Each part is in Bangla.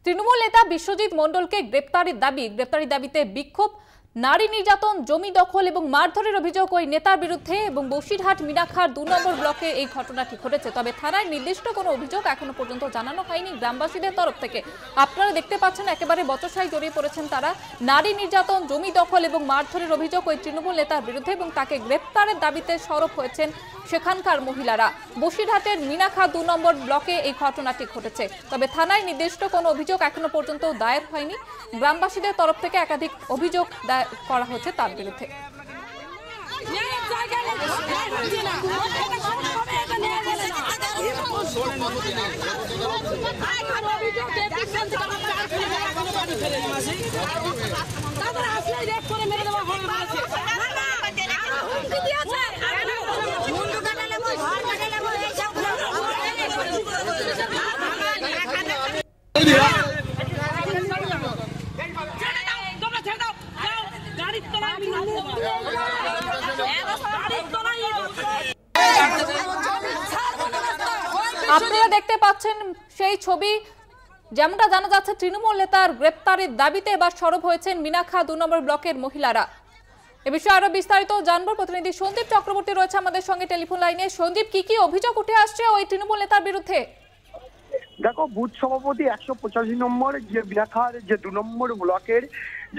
তৃণমূল নেতা বিশ্বজিৎ মণ্ডলকে গ্রেপ্তারির দাবিতে বিক্ষোভ, নারী নির্যাতন, জমি দখল এবং মারধরের অভিযোগ ওই নেতার বিরুদ্ধে এবং বসিরহাট মিনাখার ২ নম্বর ব্লকে এই ঘটনাটি ঘটেছে। তবে থানায় নির্দিষ্ট কোনো অভিযোগ এখনো পর্যন্ত জানানো হয়নি গ্রামবাসীদের তরফ থেকে। আপনারা দেখতে পাচ্ছেন একেবারে বচসায় জড়িয়ে পড়েছেন তারা। নারী নির্যাতন, জমি দখল এবং মারধরের অভিযোগ ওই তৃণমূল নেতার বিরুদ্ধে এবং তাকে গ্রেপ্তারের দাবিতে সরব হয়েছেন সেখানকার মহিলারা। বসিরহাটের মিনাখা ২ নম্বর ব্লকে এই ঘটনাটি ঘটেছে। তবে থানায় নির্দিষ্ট কোনো অভিযোগ এখনো পর্যন্ত দায়ের হয়নি। গ্রামবাসীদের তরফ থেকে একাধিক অভিযোগ দায়ের করা হচ্ছে তার বিরুদ্ধে। আপনারা দেখতে পাচ্ছেন সেই ছবি, যেমনটা জানা যাচ্ছে তৃণমূল নেতার গ্রেপ্তারের দাবিতে এবার সরব হয়েছেন মিনাখা ২ নম্বর ব্লকের মহিলারা। এ বিষয়ে আরো বিস্তারিত জানবো, প্রতিনিধি সন্দীপ চক্রবর্তী রয়েছে আমাদের সঙ্গে টেলিফোন লাইনে। সন্দীপ, কি অভিযোগ উঠে আসছে ওই তৃণমূল নেতার বিরুদ্ধে? দেখো, বুথ সভাপতি ১৮৫ নম্বর যে মিনাখার যে ২ নম্বর ব্লকের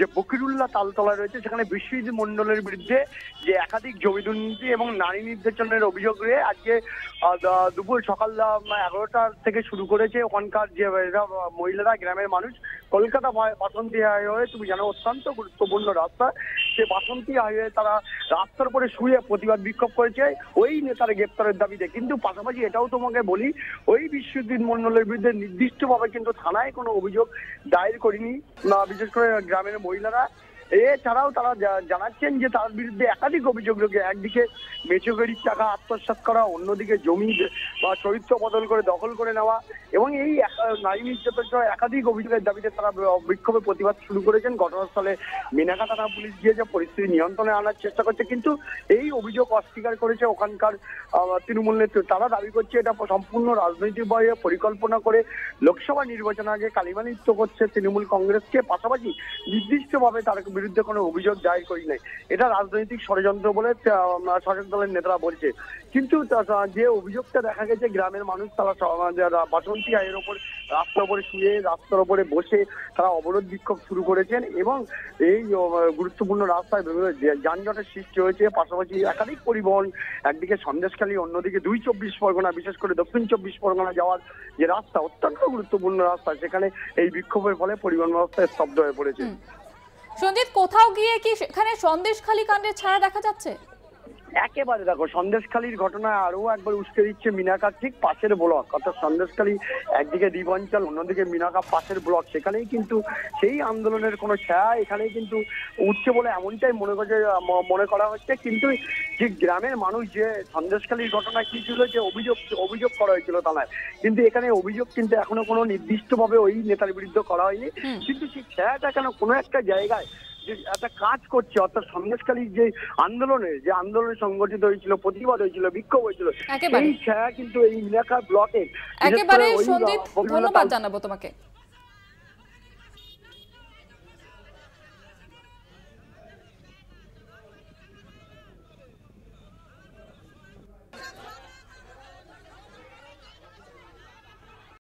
যে বকিরুল্লাহ তালতলা রয়েছে, সেখানে বিশ্বজিৎ মণ্ডলের বিরুদ্ধে যে একাধিক জমি দুর্নীতি এবং নারী নির্যাতনের অভিযোগ রয়ে আজকে দুপুর সকাল ১১টা থেকে শুরু করেছে ওখানকার যে মহিলারা, গ্রামের মানুষ। কলকাতা বাসন্তী হাইওয়ে, তুমি জানো, অত্যন্ত গুরুত্বপূর্ণ রাস্তা। সে বাসন্তী হাইওয়ে তারা রাস্তার উপরে শুয়ে প্রতিবাদ বিক্ষোভ করেছে ওই নেতার গ্রেপ্তারের দাবিতে। কিন্তু পাশাপাশি এটাও তোমাকে বলি, ওই বিশ্বজিৎ মণ্ডলের বিরুদ্ধে নির্দিষ্টভাবে কিন্তু থানায় কোনো অভিযোগ দায়ের করেনি, বিশেষ করে গ্রামের মহিলারা। এছাড়াও তারা জানাচ্ছেন যে তার বিরুদ্ধে একাধিক অভিযোগ রয়েছে। একদিকে মেচো গাড়ির টাকা আত্মসাৎ করা, অন্যদিকে জমি বা চরিত্র বদল করে দখল করে নেওয়া এবং এই নারী নির্যাতন সহ একাধিক অভিযোগের দাবিতে তারা বিক্ষোভে প্রতিবাদ শুরু করেছেন। ঘটনাস্থলে মিনাখা থানা পুলিশ গিয়েছে, পরিস্থিতি নিয়ন্ত্রণে আনার চেষ্টা করছে, কিন্তু এই অভিযোগ অস্বীকার করেছে ওখানকার তৃণমূল নেতৃত্ব। তারা দাবি করছে এটা সম্পূর্ণ রাজনৈতিকভাবে পরিকল্পনা করে লোকসভা নির্বাচনের আগে কালিমালিপ্ত করছে তৃণমূল কংগ্রেসকে। পাশাপাশি নির্দিষ্টভাবে তার বিরুদ্ধে কোনো অভিযোগ দায়ের করি নাই, এটা রাজনৈতিক ষড়যন্ত্র বলে শাসক দলের নেতারা বলছে। কিন্তু যে অভিযোগটা দেখা গেছে, গ্রামের মানুষ তারা বাসন্তী হাইয়ের ওপর রাস্তার উপরে শুয়ে, রাস্তার উপরে বসে তারা অবরোধ বিক্ষোভ শুরু করেছেন এবং এই গুরুত্বপূর্ণ রাস্তায় যানজটের সৃষ্টি হয়েছে। পাশাপাশি একাধিক পরিবহন, একদিকে সন্দেশখালী, অন্যদিকে ২ চব্বিশ পরগনা, বিশেষ করে দক্ষিণ ২৪ পরগনা যাওয়ার যে রাস্তা, অত্যন্ত গুরুত্বপূর্ণ রাস্তা, সেখানে এই বিক্ষোভের ফলে পরিবহন ব্যবস্থা স্তব্ধ হয়ে পড়েছে। সঞ্জিত, কোথাও গিয়ে কি সেখানে সন্দেশখালী কাণ্ডের ছায়া দেখা যাচ্ছে? একেবারে দেখো, সন্দেশখালীর ঘটনায় আরো একবার উস্কে দিচ্ছে মিনাখার ঠিক পাশের ব্লক, অর্থাৎ সন্দেশখালী একদিকে দ্বীপাঞ্চল, অন্যদিকে মিনাখা পাশের ব্লক। সেখানেই কিন্তু সেই আন্দোলনের কোনো ছায়া এখানেই কিন্তু উঠছে বলে এমনটাই মনে করা হচ্ছে। কিন্তু যে গ্রামের মানুষ, যে সন্দেশখালীর ঘটনা কি ছিল, যে অভিযোগ করা হয়েছিল থানায়, কিন্তু এখানে অভিযোগ কিন্তু এখনো কোনো নির্দিষ্টভাবে ওই নেতার বিরুদ্ধে করা হয়নি। কিন্তু সেই ছায়াটা কেন কোনো একটা জায়গায় যে একটা কাজ করছে, অর্থাৎ সন্দেশখালীর যে আন্দোলনে সংগঠিত হয়েছিল, প্রতিবাদ হয়েছিল, বিক্ষোভ হয়েছিল, এই ছায়া কিন্তু এই মিনাখা ব্লকে। একেবারে সন্দীপ, ধন্যবাদ জানাবো তোমাকে।